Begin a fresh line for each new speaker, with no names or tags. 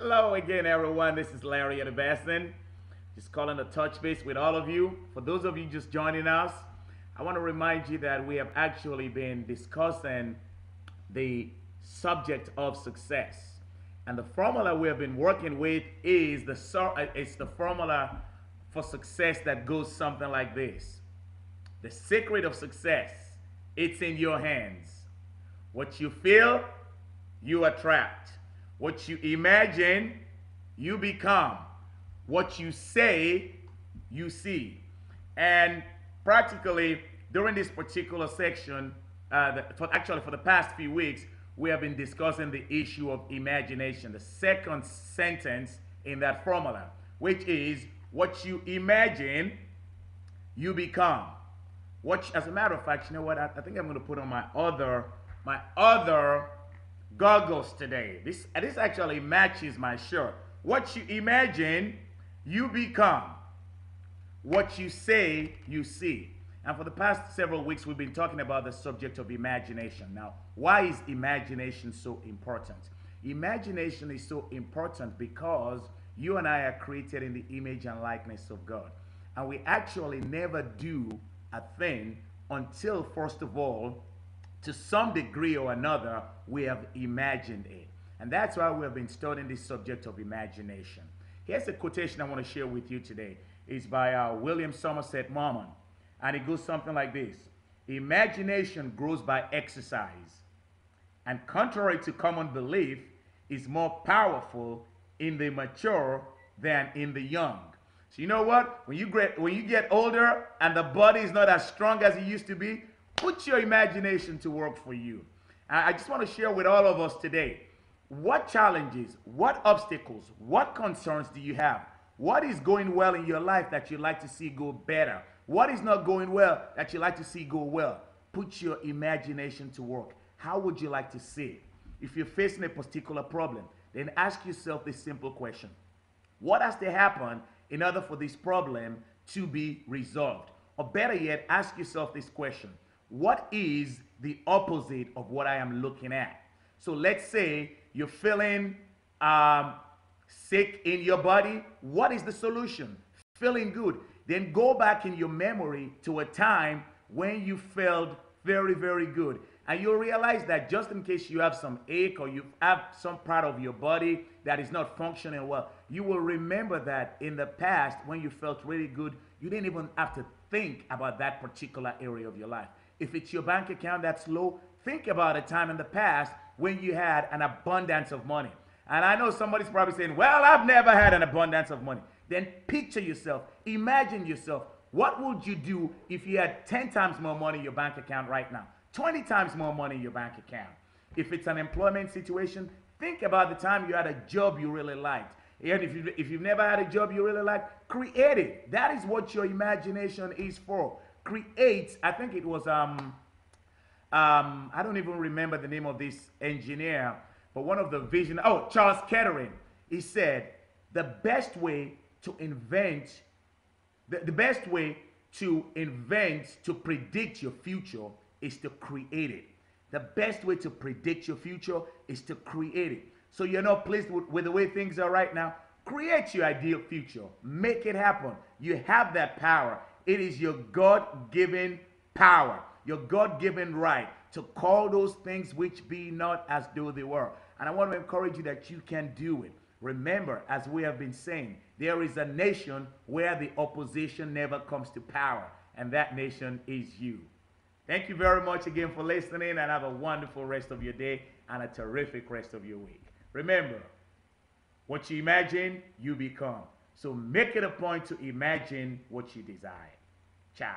Hello again, everyone. This is Larry Edibasson. Just calling to touch base with all of you. For those of you just joining us, I want to remind you that we have actually been discussing the subject of success. And the formula we have been working with is it's the formula for success that goes something like this. The secret of success, it's in your hands. What you feel, you attract. What you imagine, you become. What you say, you see. And practically during this particular section, for the past few weeks, we have been discussing the issue of imagination, the second sentence in that formula, which is what you imagine, you become. As a matter of fact, you know what? I think I'm going to put on my other goggles today. This actually matches my shirt. What you imagine, you become. What you say, you see. And for the past several weeks, we've been talking about the subject of imagination. Now, why is imagination so important? Imagination is so important because you and I are created in the image and likeness of God. And we actually never do a thing until, first of all, to some degree or another, we have imagined it. And that's why we have been studying this subject of imagination. Here's a quotation I want to share with you today. It's by William Somerset Maugham. And it goes something like this. Imagination grows by exercise, and contrary to common belief, is more powerful in the mature than in the young. So you know what? When you get older and the body is not as strong as it used to be, put your imagination to work for you. I just want to share with all of us today, what challenges, what obstacles, what concerns do you have? What is going well in your life that you'd like to see go better? What is not going well that you'd like to see go well? Put your imagination to work. How would you like to see it? If you're facing a particular problem, then ask yourself this simple question. What has to happen in order for this problem to be resolved? Or better yet, ask yourself this question. What is the opposite of what I am looking at? So let's say you're feeling sick in your body. What is the solution? Feeling good. Then go back in your memory to a time when you felt very, very good. And you'll realize that just in case you have some ache or you have some part of your body that is not functioning well, you will remember that in the past when you felt really good, you didn't even have to think about that particular area of your life. If it's your bank account that's low, think about a time in the past when you had an abundance of money. And I know somebody's probably saying, well, I've never had an abundance of money. Then picture yourself, imagine yourself. What would you do if you had 10 times more money in your bank account right now? 20 times more money in your bank account. If it's an employment situation, think about the time you had a job you really liked. And if you've never had a job you really like, create it. That is what your imagination is for. Create, I think it was, I don't even remember the name of this engineer, but one of the Charles Kettering, he said, the best way to invent, to predict your future is to create it. The best way to predict your future is to create it. So you're not pleased with the way things are right now? Create your ideal future. Make it happen. You have that power. It is your God-given power, your God-given right to call those things which be not as though they were. And I want to encourage you that you can do it. Remember, as we have been saying, there is a nation where the opposition never comes to power, and that nation is you. Thank you very much again for listening, and have a wonderful rest of your day and a terrific rest of your week. Remember, what you imagine, you become. So make it a point to imagine what you desire. Ciao.